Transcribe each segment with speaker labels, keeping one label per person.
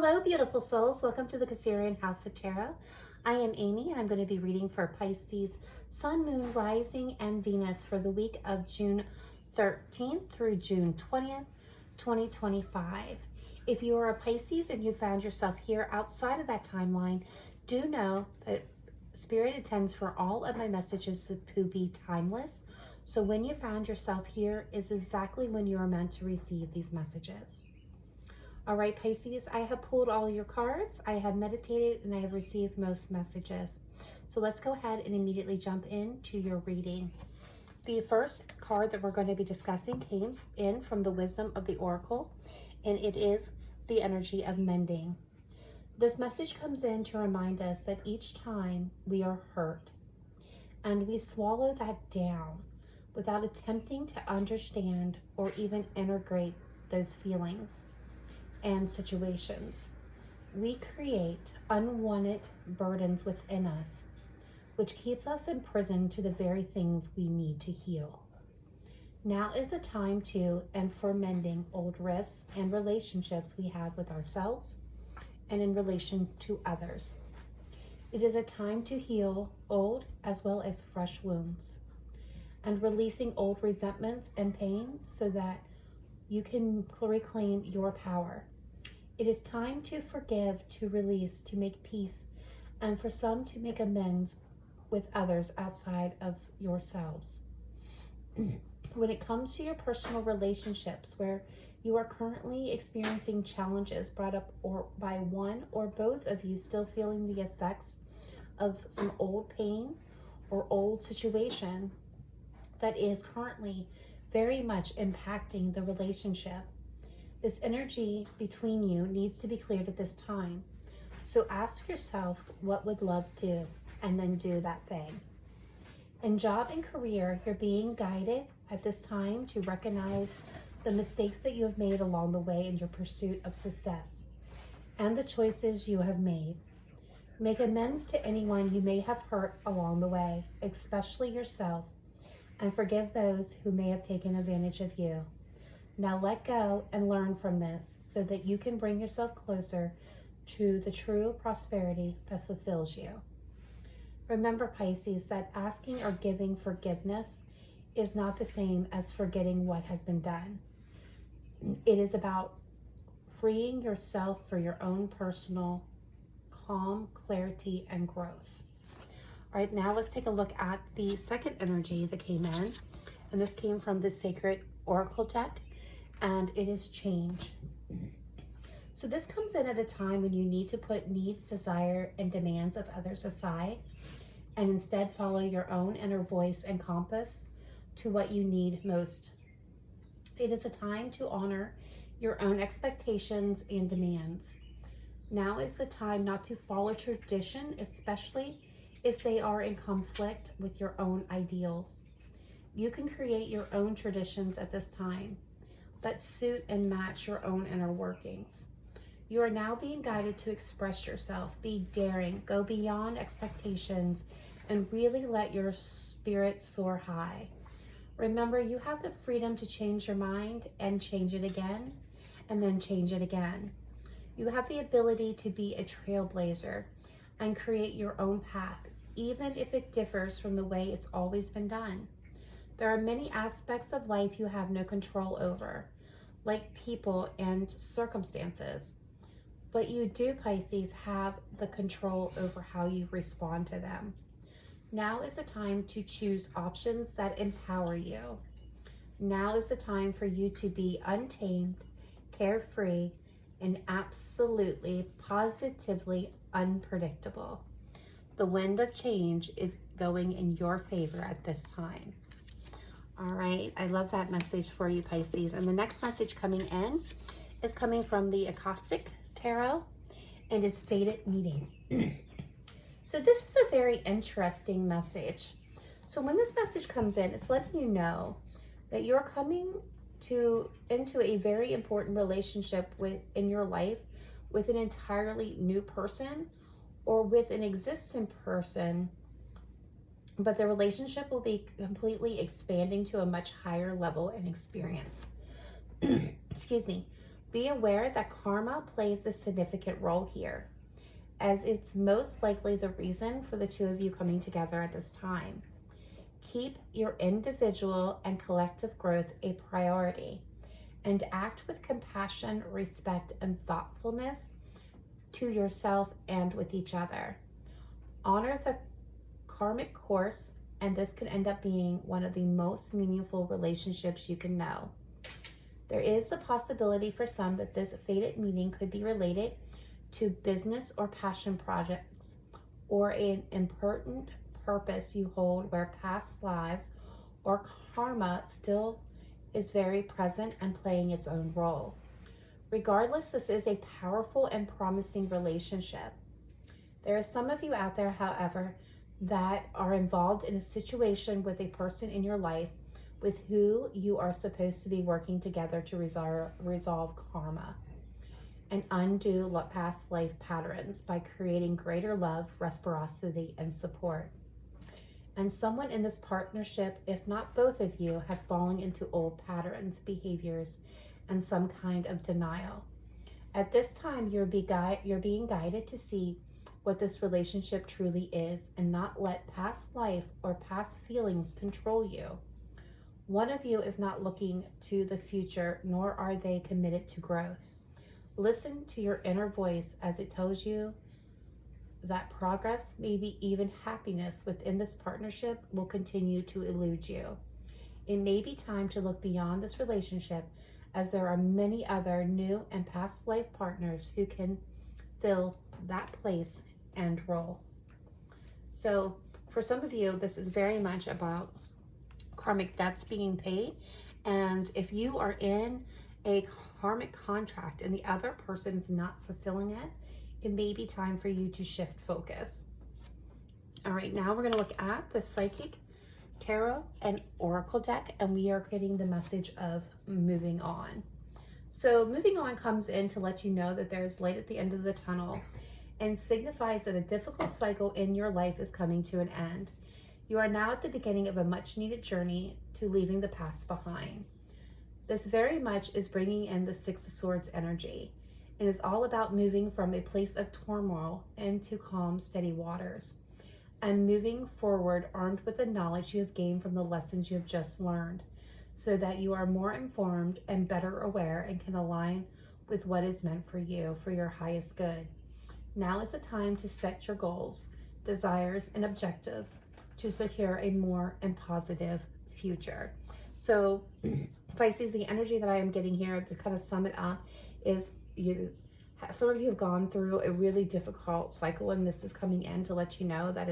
Speaker 1: Hello, beautiful souls. Welcome to the Cancerianhouse of Tarot. I am Amy, and I'm going to be reading for Pisces Sun, Moon, Rising, and Venus for the week of June 13th through June 20th, 2025. If you are a Pisces and you found yourself here outside of that timeline, do know that Spirit intends for all of my messages to be timeless. So when you found yourself here is exactly when you are meant to receive these messages. All right, Pisces, I have pulled all your cards, I have meditated, and I have received most messages. So let's go ahead and immediately jump into your reading. The first card that we're going to be discussing came in from the Wisdom of the Oracle, and it is the energy of mending. This message comes in to remind us that each time we are hurt, and we swallow that down without attempting to understand or even integrate those feelings and situations, we create unwanted burdens within us, which keeps us imprisoned to the very things we need to heal. Now is the time to and for mending old rifts and relationships we have with ourselves and in relation to others. It is a time to heal old as well as fresh wounds and releasing old resentments and pain so that you can reclaim your power. It is time to forgive, to release, to make peace, and for some to make amends with others outside of yourselves. When it comes to your personal relationships where you are currently experiencing challenges brought up or by one or both of you still feeling the effects of some old pain or old situation that is currently very much impacting the relationship, this energy between you needs to be cleared at this time. So ask yourself, what would love do? And then do that thing. In job and career, you're being guided at this time to recognize the mistakes that you have made along the way in your pursuit of success and the choices you have made. Make amends to anyone you may have hurt along the way, especially yourself, and forgive those who may have taken advantage of you. Now let go and learn from this so that you can bring yourself closer to the true prosperity that fulfills you. Remember, Pisces, that asking or giving forgiveness is not the same as forgetting what has been done. It is about freeing yourself for your own personal calm, clarity, and growth. All right, now let's take a look at the second energy that came in, and this came from the Sacred Oracle deck, and it is change. So this comes in at a time when you need to put needs, desire, and demands of others aside, and instead follow your own inner voice and compass to what you need most. It is a time to honor your own expectations and demands. Now is the time not to follow tradition, especially if they are in conflict with your own ideals. You can create your own traditions at this time that suit and match your own inner workings. You are now being guided to express yourself, be daring, go beyond expectations, and really let your spirit soar high. Remember, you have the freedom to change your mind and change it again, and then change it again. You have the ability to be a trailblazer and create your own path, even if it differs from the way it's always been done. There are many aspects of life you have no control over, like people and circumstances. But you do, Pisces, have the control over how you respond to them. Now is the time to choose options that empower you. Now is the time for you to be untamed, carefree, and absolutely, positively unpredictable. The wind of change is going in your favor at this time. All right, I love that message for you, Pisces. And the next message coming in is coming from the Akashic Tarot, and is Fated Meeting. So this is a very interesting message. So when this message comes in, it's letting you know that you're coming into a very important relationship in your life with an entirely new person or with an existing person, but the relationship will be completely expanding to a much higher level and experience. Excuse me. Be aware that karma plays a significant role here, as it's most likely the reason for the two of you coming together at this time. Keep your individual and collective growth a priority, and act with compassion, respect, and thoughtfulness to yourself and with each other. Honor the karmic course, and this could end up being one of the most meaningful relationships you can know. There is the possibility for some that this fated meeting could be related to business or passion projects, or an important purpose you hold where past lives or karma still is very present and playing its own role. Regardless, this is a powerful and promising relationship. There are some of you out there, however, that are involved in a situation with a person in your life with who you are supposed to be working together to resolve karma and undo past life patterns by creating greater love, reciprocity, and support. And someone in this partnership, if not both of you, have fallen into old patterns, behaviors, and some kind of denial. At this time, you're being guided to see what this relationship truly is and not let past life or past feelings control you. One of you is not looking to the future, nor are they committed to growth. Listen to your inner voice as it tells you that progress, maybe even happiness within this partnership, will continue to elude you. It may be time to look beyond this relationship, as there are many other new and past life partners who can fill that place and role. So for some of you, this is very much about karmic debts being paid. And if you are in a karmic contract and the other person's not fulfilling it, it may be time for you to shift focus. All right, now we're going to look at the Psychic Tarot and Oracle deck, and we are getting the message of moving on. So moving on comes in to let you know that there's light at the end of the tunnel and signifies that a difficult cycle in your life is coming to an end. You are now at the beginning of a much needed journey to leaving the past behind. This very much is bringing in the Six of Swords energy and is all about moving from a place of turmoil into calm, steady waters, and moving forward armed with the knowledge you have gained from the lessons you have just learned, so that you are more informed and better aware and can align with what is meant for you for your highest good. Now is the time to set your goals, desires, and objectives to secure a more and positive future. So Pisces, the energy that I am getting here to kind of sum it up is some of you have gone through a really difficult cycle, and this is coming in to let you know that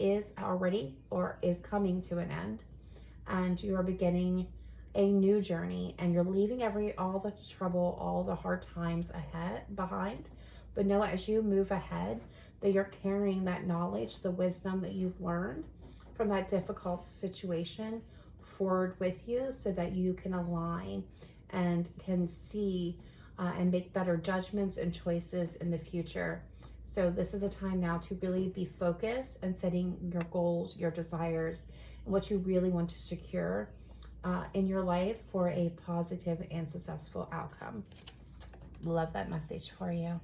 Speaker 1: is already or is coming to an end, and you are beginning a new journey, and you're leaving all the trouble, all the hard times behind. But know, as you move ahead, that you're carrying that knowledge, the wisdom that you've learned from that difficult situation forward with you, so that you can align and can see and make better judgments and choices in the future. So this is a time now to really be focused and setting your goals, your desires, and what you really want to secure in your life for a positive and successful outcome. Love that message for you.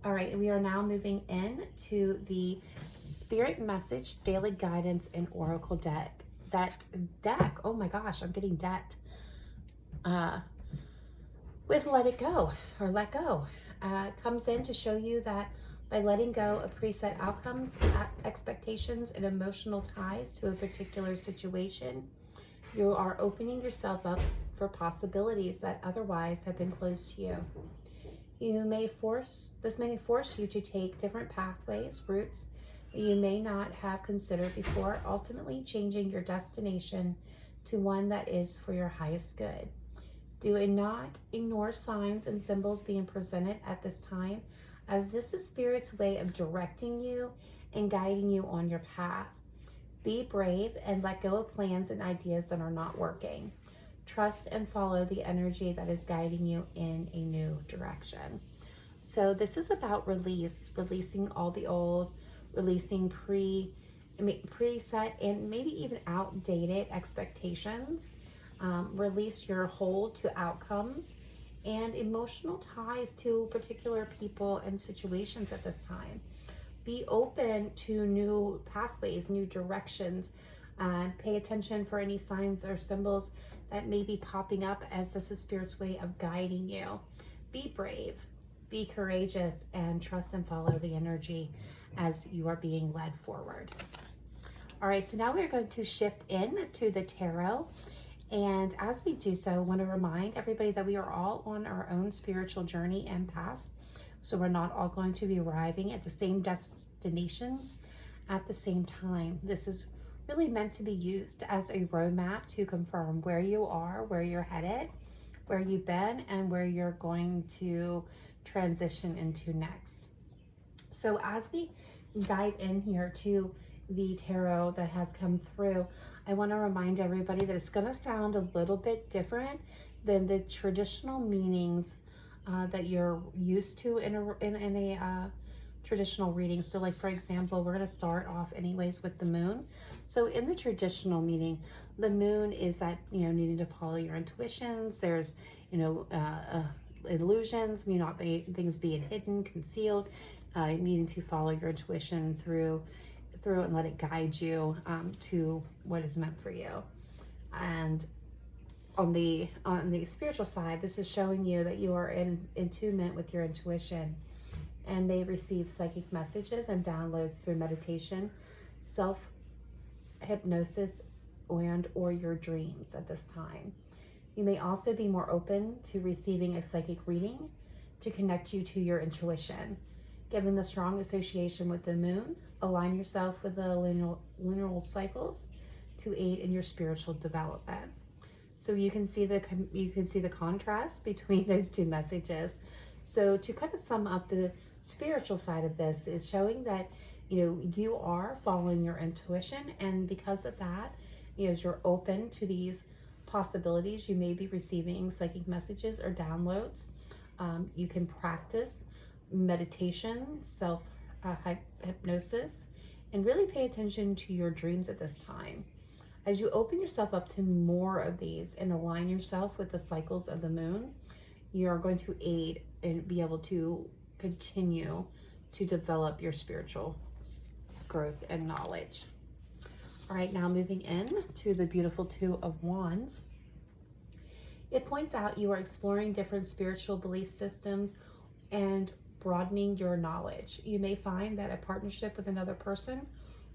Speaker 1: All right, we are now moving in to the Spirit Message Daily Guidance and Oracle deck. That deck, oh my gosh, I'm getting debt. With let it go, or let go, comes in to show you that by letting go of preset outcomes, expectations, and emotional ties to a particular situation, you are opening yourself up for possibilities that otherwise have been closed to you. This may force you to take different pathways, routes that you may not have considered before, ultimately changing your destination to one that is for your highest good. Do not ignore signs and symbols being presented at this time, as this is Spirit's way of directing you and guiding you on your path. Be brave and let go of plans and ideas that are not working. Trust and follow the energy that is guiding you in a new direction. So this is about releasing all the old, releasing preset and maybe even outdated expectations. Release your hold to outcomes and emotional ties to particular people and situations at this time. Be open to new pathways, new directions. Pay attention for any signs or symbols that may be popping up, as this is Spirit's way of guiding you. Be brave, be courageous, and trust and follow the energy as you are being led forward. All right, so now we're going to shift in to the tarot. And as we do so, I want to remind everybody that we are all on our own spiritual journey and path. So we're not all going to be arriving at the same destinations at the same time. This is really meant to be used as a roadmap to confirm where you are, where you're headed, where you've been, and where you're going to transition into next. So as we dive in here to the tarot that has come through, I want to remind everybody that it's going to sound a little bit different than the traditional meanings that you're used to in a traditional reading. So like, for example, we're going to start off anyways with the moon. So in the traditional meaning, the moon is that, needing to follow your intuitions. There's, illusions, things being hidden, concealed, needing to follow your intuition through and let it guide you to what is meant for you. And on the spiritual side, this is showing you that you are in tune with your intuition and may receive psychic messages and downloads through meditation, self-hypnosis, or your dreams at this time. You may also be more open to receiving a psychic reading to connect you to your intuition. Given the strong association with the moon, align yourself with the lunar cycles to aid in your spiritual development. So you can see the contrast between those two messages. So to kind of sum up, the spiritual side of this is showing that you are following your intuition, and because of that, as you're open to these possibilities, you may be receiving psychic messages or downloads. You can practice meditation, self-hypnosis, and really pay attention to your dreams at this time. As you open yourself up to more of these and align yourself with the cycles of the moon, you are going to aid and be able to continue to develop your spiritual growth and knowledge. All right, now moving in to the beautiful Two of Wands. It points out you are exploring different spiritual belief systems and broadening your knowledge. You may find that a partnership with another person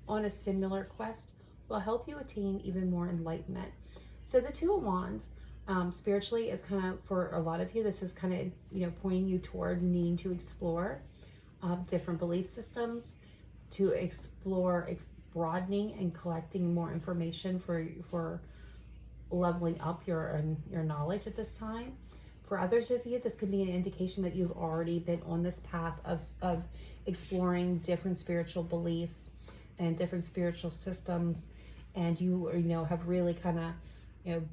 Speaker 1: on a similar quest will help you attain even more enlightenment. So the Two of Wands, spiritually, is kind of, for a lot of you, this is kind of, pointing you towards needing to explore different belief systems, to explore broadening and collecting more information for leveling up your knowledge at this time. For others of you, this could be an indication that you've already been on this path of exploring different spiritual beliefs and different spiritual systems, and you have really kind of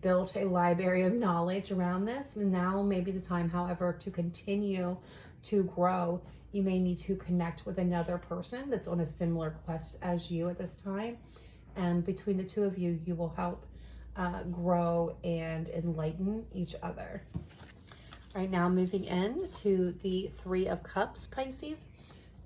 Speaker 1: built a library of knowledge around this. And now may be the time, however, to continue to grow. You may need to connect with another person that's on a similar quest as you at this time, and between the two of you, you will help grow and enlighten each other. All right, now moving in to the Three of Cups, Pisces.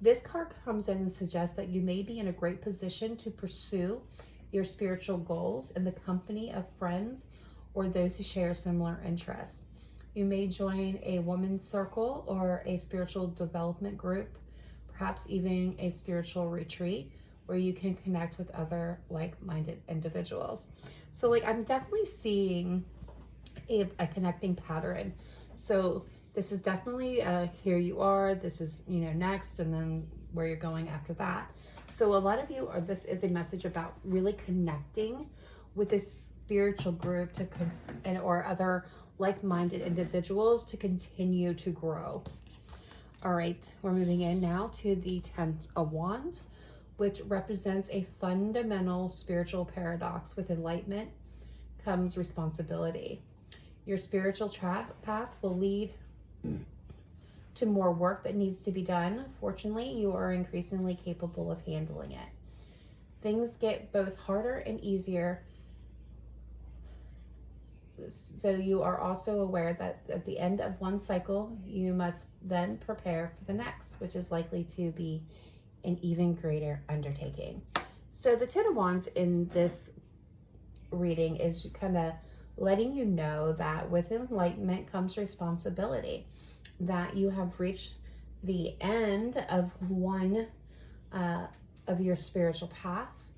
Speaker 1: This card comes in and suggests that you may be in a great position to pursue your spiritual goals in the company of friends or those who share similar interests. You may join a women's circle or a spiritual development group, perhaps even a spiritual retreat where you can connect with other like-minded individuals. So I'm definitely seeing a connecting pattern. So this is definitely here you are, this is next, and then where you're going after that. So a lot of you this is a message about really connecting with a spiritual group or other like-minded individuals to continue to grow. All right, we're moving in now to the 10 of Wands, which represents a fundamental spiritual paradox. With enlightenment comes responsibility. Your spiritual path will lead to more work that needs to be done. Fortunately, you are increasingly capable of handling it. Things get both harder and easier So you are also aware that at the end of one cycle, you must then prepare for the next, which is likely to be an even greater undertaking. So the Ten of Wands in this reading is kind of letting you know that with enlightenment comes responsibility, that you have reached the end of one of your spiritual paths,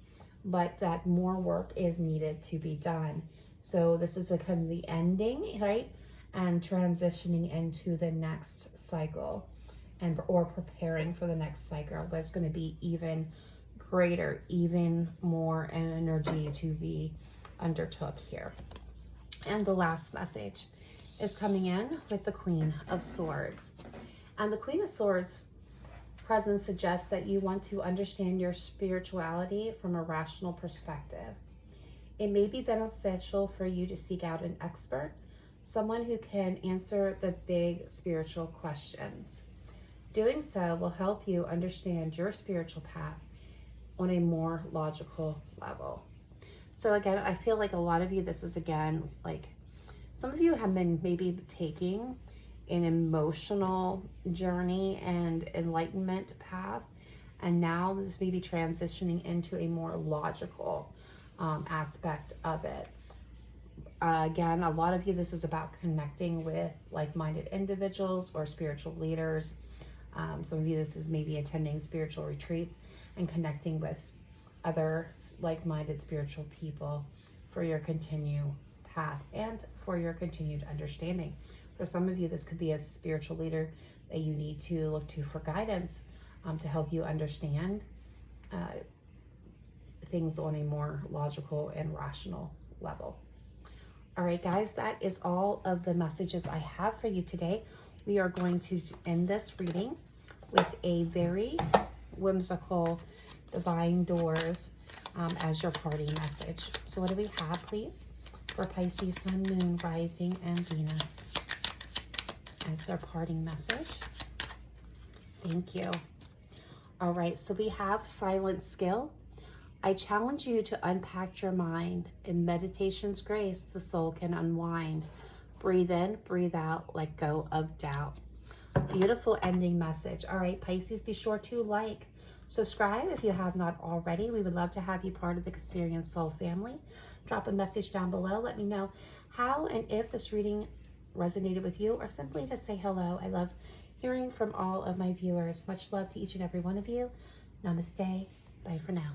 Speaker 1: but that more work is needed to be done. So this is a kind of the ending, right? And transitioning into the next cycle, and or preparing for the next cycle. That's going to be even greater, even more energy to be undertook here. And the last message is coming in with the Queen of Swords. And the Queen of Swords presence suggests that you want to understand your spirituality from a rational perspective. It may be beneficial for you to seek out an expert, someone who can answer the big spiritual questions. Doing so will help you understand your spiritual path on a more logical level. So again, I feel like a lot of you, this is again, like some of you have been maybe taking an emotional journey and enlightenment path, and now this may be transitioning into a more logical aspect of it. Again, a lot of you, this is about connecting with like-minded individuals or spiritual leaders. Some of you, this is maybe attending spiritual retreats and connecting with other like-minded spiritual people for your continued path and for your continued understanding. For some of you, this could be a spiritual leader that you need to look to for guidance to help you understand things on a more logical and rational level. All right, guys, that is all of the messages I have for you today. We are going to end this reading with a very whimsical Divine Doors as your parting message. So what do we have, please, for Pisces, Sun, Moon, Rising, and Venus as their parting message? Thank you. All right, so we have Silent Skill. I challenge you to unpack your mind. In meditation's grace, the soul can unwind. Breathe in, breathe out, let go of doubt. Beautiful ending message. All right, Pisces, be sure to like, subscribe if you have not already. We would love to have you part of the Cancerian Soul family. Drop a message down below. Let me know how and if this reading resonated with you, or simply to say hello. I love hearing from all of my viewers. Much love to each and every one of you. Namaste. Bye for now.